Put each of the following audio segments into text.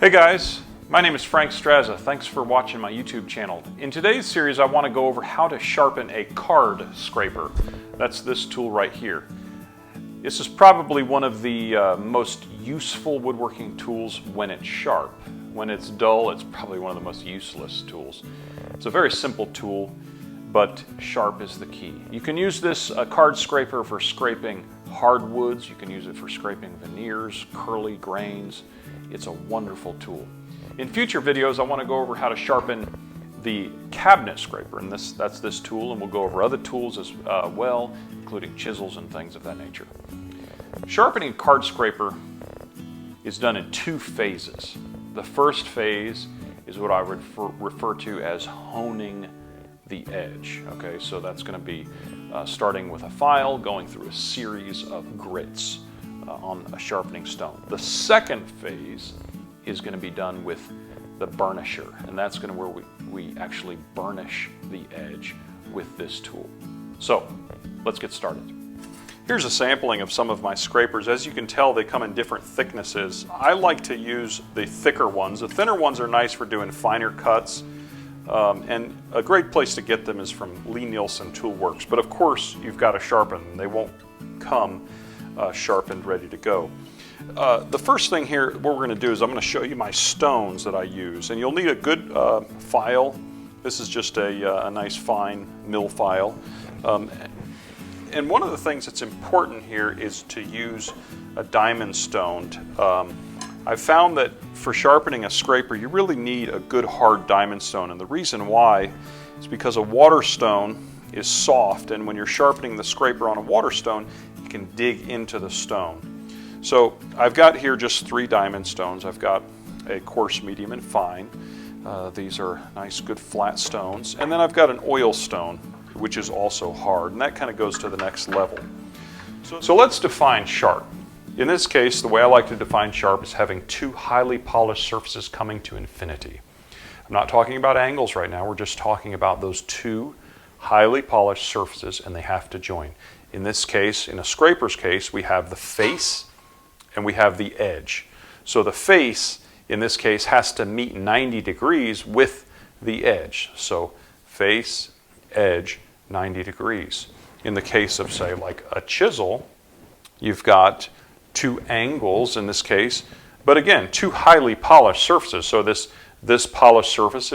Hey guys, my name is Frank Strazza. Thanks for watching my YouTube channel. In today's series I want to go over how to sharpen a card scraper. That's this tool right here. This is probably one of the most useful woodworking tools when it's sharp. When it's dull, it's probably one of the most useless tools. It's a very simple tool, but sharp is the key. You can use this card scraper for scraping hardwoods. You can use it for scraping veneers, curly grains. It's a wonderful tool. In future videos, I want to go over how to sharpen the cabinet scraper, and that's this tool, and we'll go over other tools as well, including chisels and things of that nature. Sharpening a card scraper is done in two phases. The first phase is what I would refer to as honing the edge. Okay, so that's going to be starting with a file, going through a series of grits on a sharpening stone. The second phase is going to be done with the burnisher, and that's going to where we actually burnish the edge with this tool. So let's get started. Here's a sampling of some of my scrapers. As you can tell, they come in different thicknesses. I like to use the thicker ones. The thinner ones are nice for doing finer cuts, and a great place to get them is from Lee Nielsen Tool Works. But of course, you've got to sharpen them. They won't come sharpened, ready to go. The first thing here, what we're going to do is I'm going to show you my stones that I use, and you'll need a good file. This is just a nice fine mill file. And one of the things that's important here is to use a diamond stoned. I've found that for sharpening a scraper, you really need a good hard diamond stone, and the reason why is because a water stone is soft, and when you're sharpening the scraper on a water stone, you can dig into the stone. So I've got here just 3 diamond stones. I've got a coarse, medium, and fine. These are nice, good flat stones. And then I've got an oil stone, which is also hard, and that kind of goes to the next level. So let's define sharp. In this case, the way I like to define sharp is having 2 highly polished surfaces coming to infinity. I'm not talking about angles right now. We're just talking about those 2 highly polished surfaces, and they have to join. In this case, in a scraper's case, we have the face and we have the edge. So the face, in this case, has to meet 90 degrees with the edge. So face, edge, 90 degrees. In the case of, say, like a chisel, you've got 2 angles in this case, but again, 2 highly polished surfaces. So this polished surface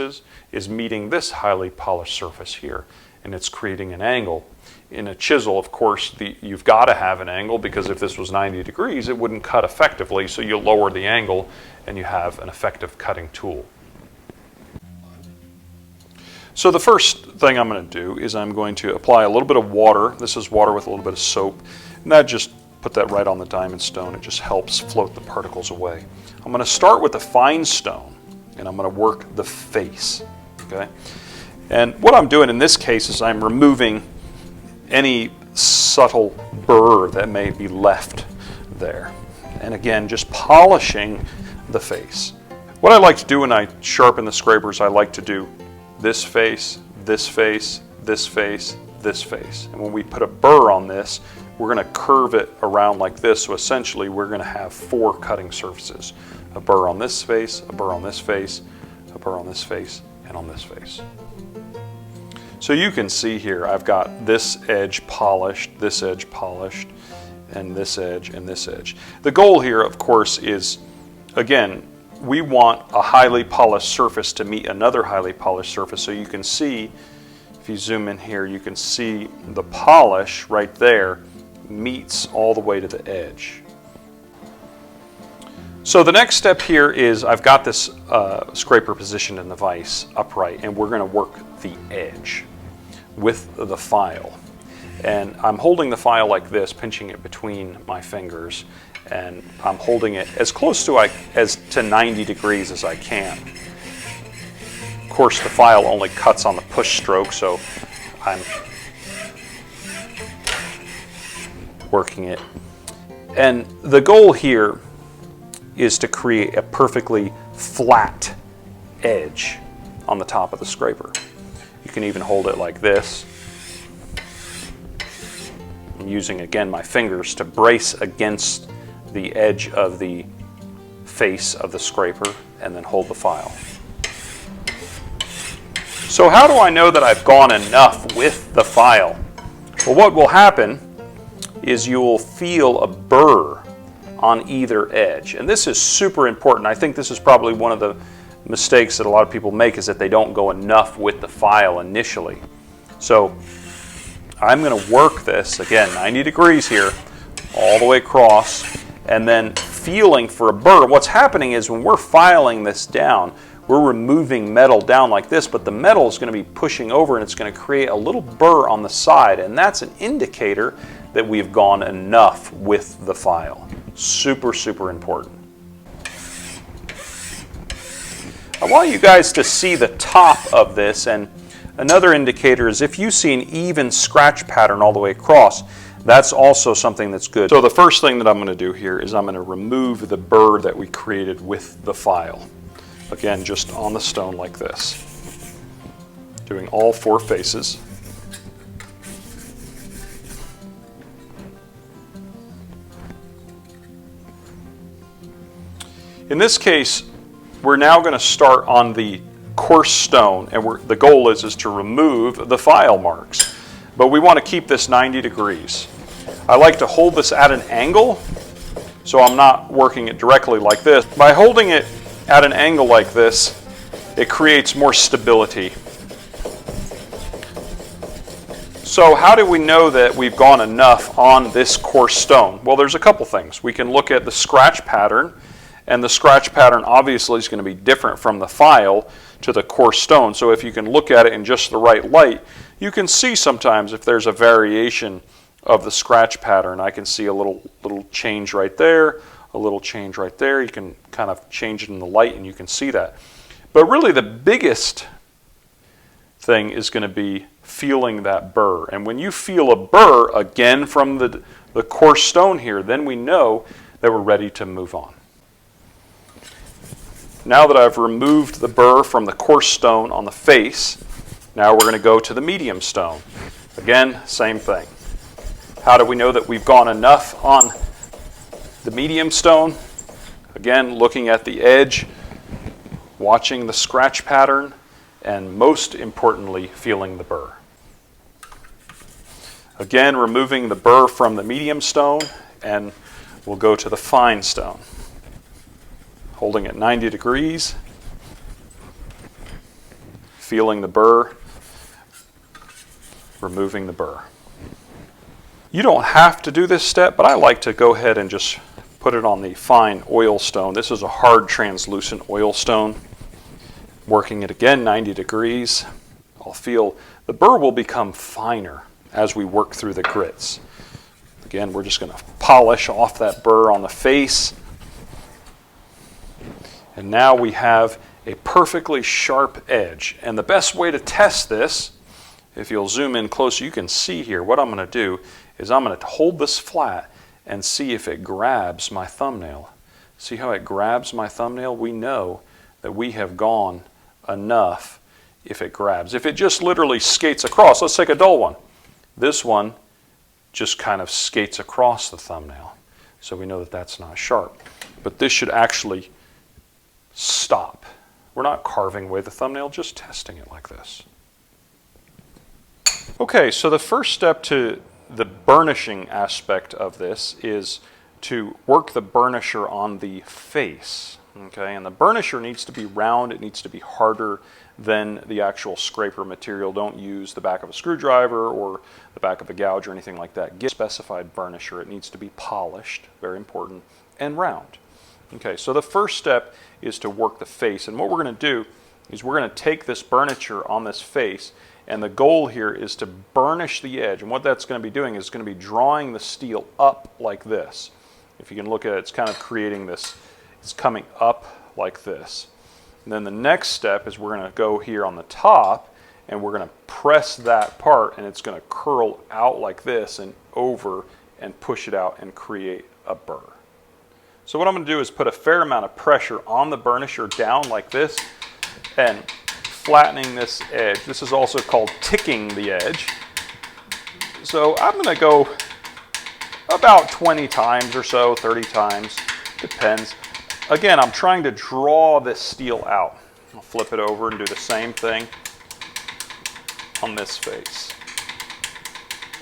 is meeting this highly polished surface here, and it's creating an angle. In a chisel, of course, you've got to have an angle, because if this was 90 degrees, it wouldn't cut effectively, so you lower the angle and you have an effective cutting tool. So the first thing I'm going to do is I'm going to apply a little bit of water. This is water with a little bit of soap, and that just put that right on the diamond stone. It just helps float the particles away. I'm going to start with the fine stone, and I'm going to work the face. Okay? And what I'm doing in this case is I'm removing any subtle burr that may be left there. And again, just polishing the face. What I like to do when I sharpen the scrapers, I like to do this face, this face, this face, this face. And when we put a burr on this, we're going to curve it around like this. So essentially, we're going to have 4 cutting surfaces. A burr on this face, a burr on this face, a burr on this face, and on this face. So you can see here, I've got this edge polished, and this edge, and this edge. The goal here, of course, is, again, we want a highly polished surface to meet another highly polished surface. So you can see, if you zoom in here, you can see the polish right there meets all the way to the edge. So the next step here is I've got this scraper positioned in the vise upright, and we're going to work the edge with the file. And I'm holding the file like this, pinching it between my fingers, and I'm holding it as close to 90 degrees as I can. Of course, the file only cuts on the push stroke, so I'm working it. And the goal here is to create a perfectly flat edge on the top of the scraper. You can even hold it like this. I'm using, again, my fingers to brace against the edge of the face of the scraper and then hold the file. So how do I know that I've gone enough with the file? Well, what will happen is you will feel a burr on either edge. And this is super important. I think this is probably one of the mistakes that a lot of people make, is that they don't go enough with the file initially. So I'm going to work this, again, 90 degrees here, all the way across, and then feeling for a burr. What's happening is when we're filing this down, we're removing metal down like this, but the metal is going to be pushing over and it's going to create a little burr on the side, and that's an indicator that we've gone enough with the file. Super, super important. I want you guys to see the top of this, and another indicator is if you see an even scratch pattern all the way across, that's also something that's good. So the first thing that I'm going to do here is I'm going to remove the burr that we created with the file. Again, just on the stone like this. Doing all 4 faces. In this case, we're now going to start on the coarse stone, and the goal is to remove the file marks. But we want to keep this 90 degrees. I like to hold this at an angle, so I'm not working it directly like this. By holding it at an angle like this, it creates more stability. So how do we know that we've gone enough on this coarse stone? Well, there's a couple things. We can look at the scratch pattern, and the scratch pattern obviously is going to be different from the file to the coarse stone. So if you can look at it in just the right light, you can see sometimes if there's a variation of the scratch pattern. I can see a little change right there, a little change right there. You can kind of change it in the light and you can see that. But really the biggest thing is going to be feeling that burr. And when you feel a burr, again from the coarse stone here, then we know that we're ready to move on. Now that I've removed the burr from the coarse stone on the face, now we're going to go to the medium stone. Again, same thing. How do we know that we've gone enough on the medium stone? Again, looking at the edge, watching the scratch pattern, and most importantly, feeling the burr. Again, removing the burr from the medium stone, and we'll go to the fine stone. Holding it 90 degrees, feeling the burr, removing the burr. You don't have to do this step, but I like to go ahead and just put it on the fine oil stone. This is a hard translucent oil stone. Working it again 90 degrees. I'll feel the burr will become finer as we work through the grits. Again, we're just going to polish off that burr on the face. And now we have a perfectly sharp edge. And the best way to test this, if you'll zoom in closer, you can see here what I'm going to do is I'm going to hold this flat and see if it grabs my thumbnail. See how it grabs my thumbnail? We know that we have gone enough if it grabs. If it just literally skates across, let's take a dull one. This one just kind of skates across the thumbnail. So we know that that's not sharp. But this should actually stop. We're not carving away the thumbnail, just testing it like this. Okay, so the first step to the burnishing aspect of this is to work the burnisher on the face. Okay, and the burnisher needs to be round, it needs to be harder than the actual scraper material. Don't use the back of a screwdriver or the back of a gouge or anything like that. Get a specified burnisher. It needs to be polished, very important, and round. Okay, so the first step is to work the face, and what we're going to do is we're going to take this burnisher on this face, and the goal here is to burnish the edge, and what that's going to be doing is going to be drawing the steel up like this. If you can look at it, it's kind of creating this, it's coming up like this. And then the next step is we're going to go here on the top, and we're going to press that part, and it's going to curl out like this and over and push it out and create a burr. So what I'm going to do is put a fair amount of pressure on the burnisher down like this and flattening this edge. This is also called ticking the edge. So I'm going to go about 20 times or so, 30 times, depends. again, I'm trying to draw this steel out. I'll flip it over and do the same thing on this face.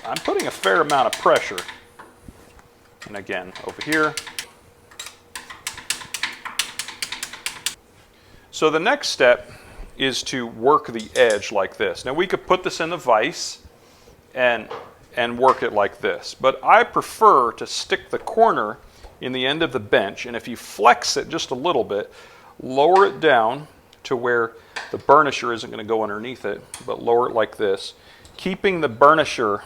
I'm putting a fair amount of pressure. And again, over here. So the next step is to work the edge like this. Now we could put this in the vise and work it like this, but I prefer to stick the corner in the end of the bench, and if you flex it just a little bit, lower it down to where the burnisher isn't going to go underneath it, but lower it like this, keeping the burnisher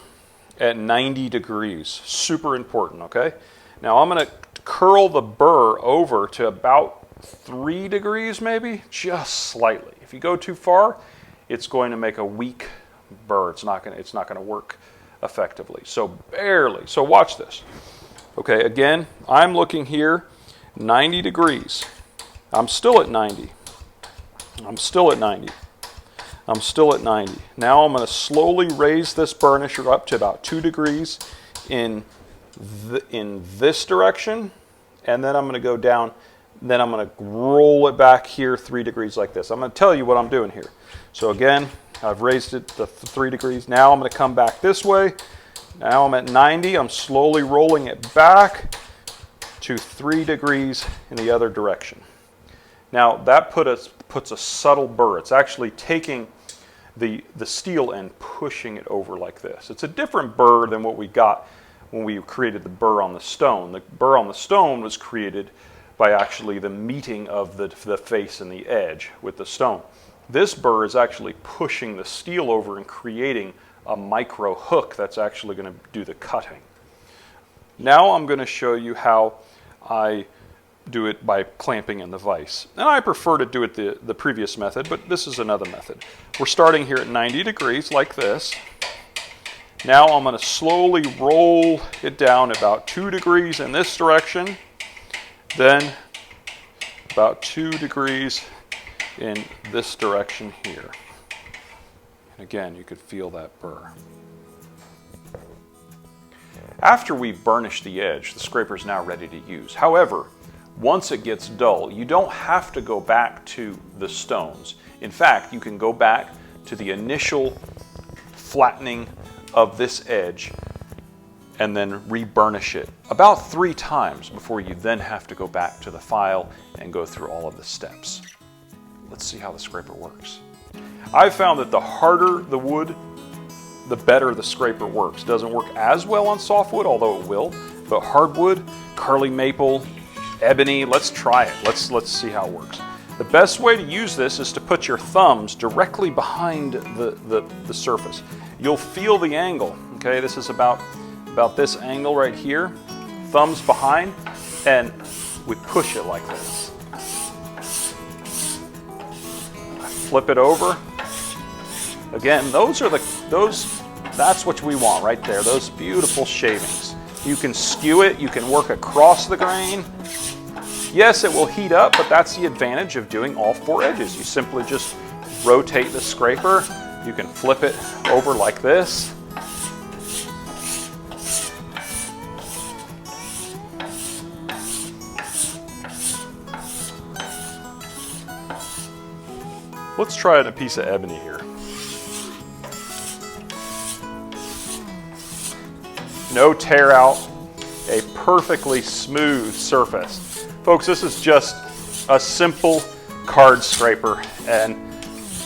at 90 degrees. Super important, okay? Now I'm going to curl the burr over to about 3 degrees maybe, just slightly. If you go too far, it's going to make a weak burr. It's not going to work effectively. So barely. So watch this. Okay, again, I'm looking here, 90 degrees. I'm still at 90. I'm still at 90. I'm still at 90. Now I'm going to slowly raise this burnisher up to about 2 degrees in this direction, and then I'm going to go down, then I'm going to roll it back here 3 degrees like this. I'm going to tell you what I'm doing here. So again, I've raised it to 3 degrees. Now I'm going to come back this way. Now I'm at 90. I'm slowly rolling it back to 3 degrees in the other direction. Now that puts a subtle burr. It's actually taking the steel and pushing it over like this. It's a different burr than what we got when we created the burr on the stone. The burr on the stone was created by actually the meeting of the face and the edge with the stone. This burr is actually pushing the steel over and creating a micro hook that's actually going to do the cutting. Now I'm going to show you how I do it by clamping in the vise. And I prefer to do it the previous method, but this is another method. We're starting here at 90 degrees like this. Now I'm going to slowly roll it down about 2 degrees in this direction, then about 2 degrees in this direction here. And again, you could feel that burr. After we've burnished the edge, the scraper is now ready to use. However, once it gets dull, you don't have to go back to the stones. In fact, you can go back to the initial flattening of this edge and then re-burnish it about 3 times before you then have to go back to the file and go through all of the steps. Let's see how the scraper works. I've found that the harder the wood, the better the scraper works. Doesn't work as well on softwood, although it will, but hardwood, curly maple, ebony, let's try it. Let's see how it works. The best way to use this is to put your thumbs directly behind the surface. You'll feel the angle, okay? This is about this angle right here. Thumbs behind, and we push it like this. Flip it over. Again, that's what we want right there, those beautiful shavings. You can skew it, you can work across the grain. Yes, it will heat up, but that's the advantage of doing all 4 edges. You simply just rotate the scraper. You can flip it over like this. Let's try a piece of ebony here. No tear out, a perfectly smooth surface. Folks, this is just a simple card scraper, and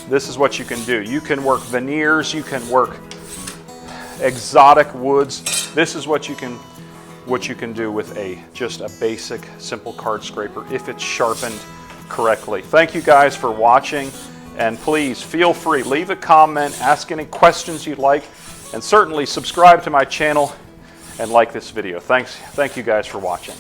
this is what you can do. You can work veneers, you can work exotic woods. This is what you can do with just a basic simple card scraper if it's sharpened correctly. Thank you guys for watching, and please feel free, leave a comment, ask any questions you'd like, and certainly subscribe to my channel and like this video. Thank you guys for watching.